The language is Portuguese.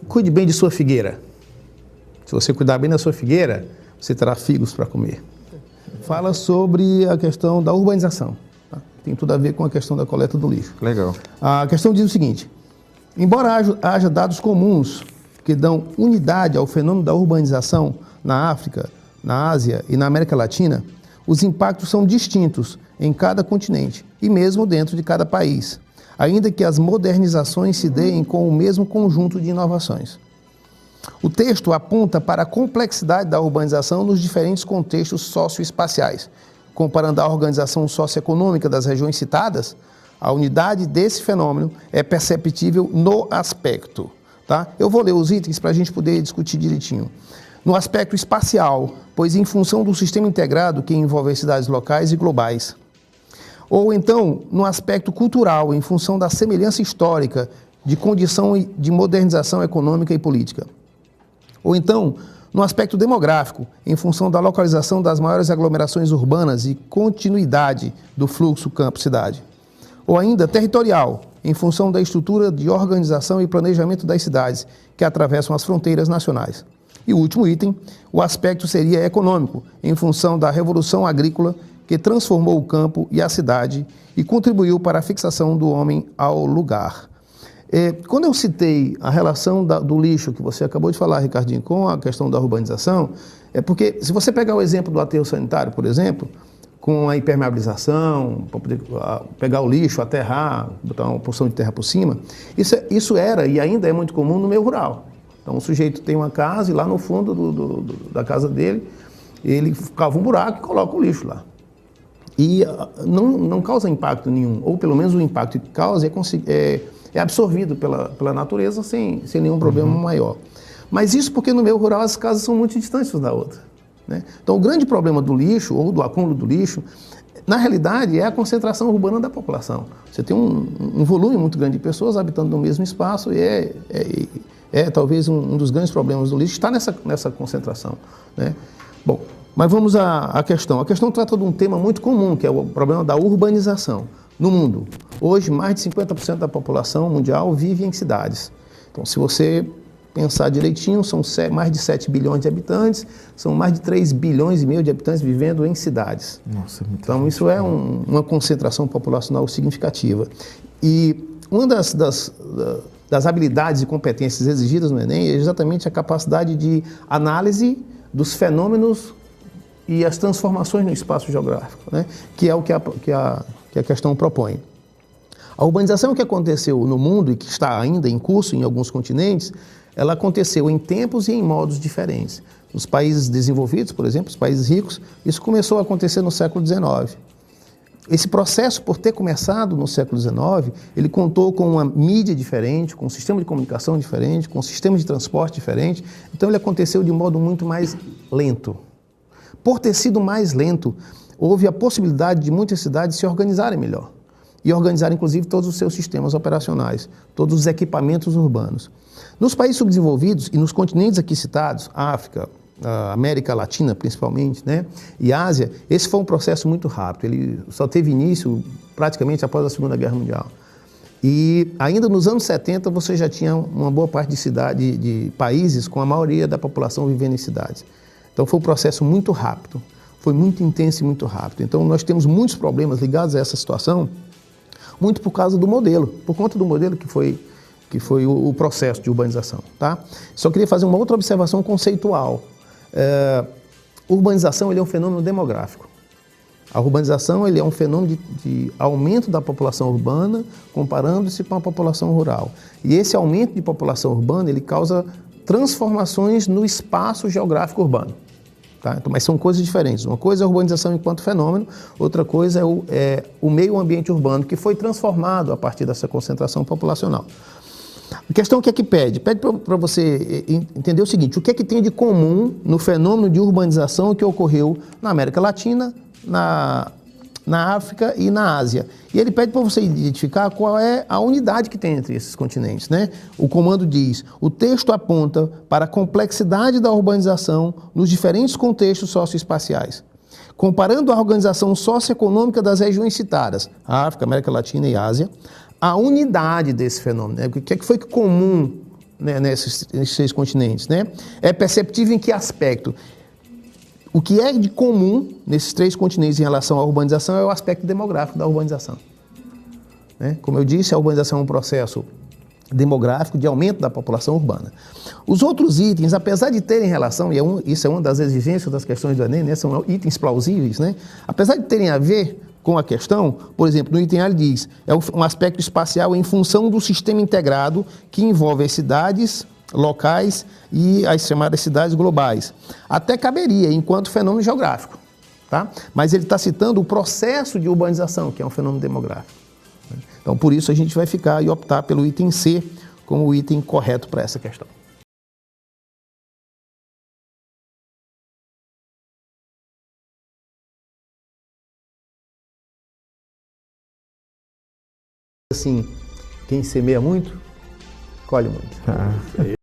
Cuide bem de sua figueira. Se você cuidar bem da sua figueira, você terá figos para comer. Fala sobre a questão da urbanização. Tá? Tem tudo a ver com a questão da coleta do lixo. Legal. A questão diz o seguinte: embora haja dados comuns que dão unidade ao fenômeno da urbanização na África, na Ásia e na América Latina, os impactos são distintos em cada continente e mesmo dentro de cada país, ainda que as modernizações se deem com o mesmo conjunto de inovações. O texto aponta para a complexidade da urbanização nos diferentes contextos socioespaciais. Comparando a organização socioeconômica das regiões citadas, a unidade desse fenômeno é perceptível no aspecto. Tá? Eu vou ler os itens para a gente poder discutir direitinho. No aspecto espacial, pois em função do sistema integrado que envolve as cidades locais e globais. Ou então, no aspecto cultural, em função da semelhança histórica de condição de modernização econômica e política. Ou então, no aspecto demográfico, em função da localização das maiores aglomerações urbanas e continuidade do fluxo campo-cidade. Ou ainda territorial, em função da estrutura de organização e planejamento das cidades que atravessam as fronteiras nacionais. E o último item, o aspecto seria econômico, em função da revolução agrícola que transformou o campo e a cidade e contribuiu para a fixação do homem ao lugar. Quando eu citei a relação do lixo que você acabou de falar, Ricardinho, com a questão da urbanização, é porque se você pegar o exemplo do aterro sanitário, por exemplo, com a impermeabilização, para poder pegar o lixo, aterrar, botar uma porção de terra por cima, isso era e ainda é muito comum no meio rural. Então o sujeito tem uma casa e lá no fundo da casa dele, ele cava um buraco e coloca o lixo lá. E não causa impacto nenhum, ou pelo menos o impacto que causa é absorvido pela natureza sem nenhum problema maior. Mas isso porque no meio rural as casas são muito distantes uma da outra. Né? Então o grande problema do lixo, ou do acúmulo do lixo, na realidade é a concentração urbana da população. Você tem um volume muito grande de pessoas habitando no mesmo espaço e talvez um dos grandes problemas do lixo está nessa concentração. Né? Bom, mas vamos à questão. A questão trata de um tema muito comum, que é o problema da urbanização no mundo. Hoje, mais de 50% da população mundial vive em cidades. Então, se você pensar direitinho, são mais de 7 bilhões de habitantes, são mais de 3 bilhões e meio de habitantes vivendo em cidades. Nossa, então, isso é uma concentração populacional significativa. E uma das habilidades e competências exigidas no Enem é exatamente a capacidade de análise dos fenômenos e as transformações no espaço geográfico, né? Que é o que a questão propõe. A urbanização que aconteceu no mundo e que está ainda em curso em alguns continentes, ela aconteceu em tempos e em modos diferentes. Nos países desenvolvidos, por exemplo, os países ricos, isso começou a acontecer no século XIX. Esse processo, por ter começado no século XIX, ele contou com uma mídia diferente, com um sistema de comunicação diferente, com um sistema de transporte diferente, então ele aconteceu de modo muito mais lento. Por ter sido mais lento, houve a possibilidade de muitas cidades se organizarem melhor e organizar, inclusive, todos os seus sistemas operacionais, todos os equipamentos urbanos. Nos países subdesenvolvidos e nos continentes aqui citados, África, América Latina principalmente, né, e Ásia, esse foi um processo muito rápido. Ele só teve início praticamente após a Segunda Guerra Mundial. E ainda nos anos 70 você já tinha uma boa parte de países com a maioria da população vivendo em cidades. Então foi um processo muito rápido, foi muito intenso e muito rápido. Então nós temos muitos problemas ligados a essa situação, muito por causa do modelo, por conta do modelo que foi o processo de urbanização. Tá? Só queria fazer uma outra observação conceitual. Urbanização ele é um fenômeno demográfico. A urbanização ele é um fenômeno de aumento da população urbana comparando-se com a população rural. E esse aumento de população urbana ele causa transformações no espaço geográfico urbano. Tá? Então, mas são coisas diferentes. Uma coisa é a urbanização enquanto fenômeno, outra coisa é o meio ambiente urbano que foi transformado a partir dessa concentração populacional. A questão que é que pede? Pede para você entender o seguinte: o que é que tem de comum no fenômeno de urbanização que ocorreu na América Latina, na África e na Ásia? E ele pede para você identificar qual é a unidade que tem entre esses continentes, né? O comando diz: o texto aponta para a complexidade da urbanização nos diferentes contextos socioespaciais, comparando a organização socioeconômica das regiões citadas, África, América Latina e Ásia, a unidade desse fenômeno. Né? O que foi que comum, né, nesses 6 continentes? Né? É perceptível em que aspecto? O que é de comum nesses 3 continentes em relação à urbanização é o aspecto demográfico da urbanização. Né? Como eu disse, a urbanização é um processo demográfico de aumento da população urbana. Os outros itens, apesar de terem relação, e isso é uma das exigências das questões do Enem, né? São itens plausíveis, né? Apesar de terem a ver com a questão, por exemplo, no item A ele diz, é um aspecto espacial em função do sistema integrado que envolve as cidades locais e as chamadas cidades globais. Até caberia, enquanto fenômeno geográfico, tá? Mas ele está citando o processo de urbanização, que é um fenômeno demográfico. Então, por isso, a gente vai ficar e optar pelo item C como o item correto para essa questão. Assim, quem semeia muito, colhe muito. Isso aí.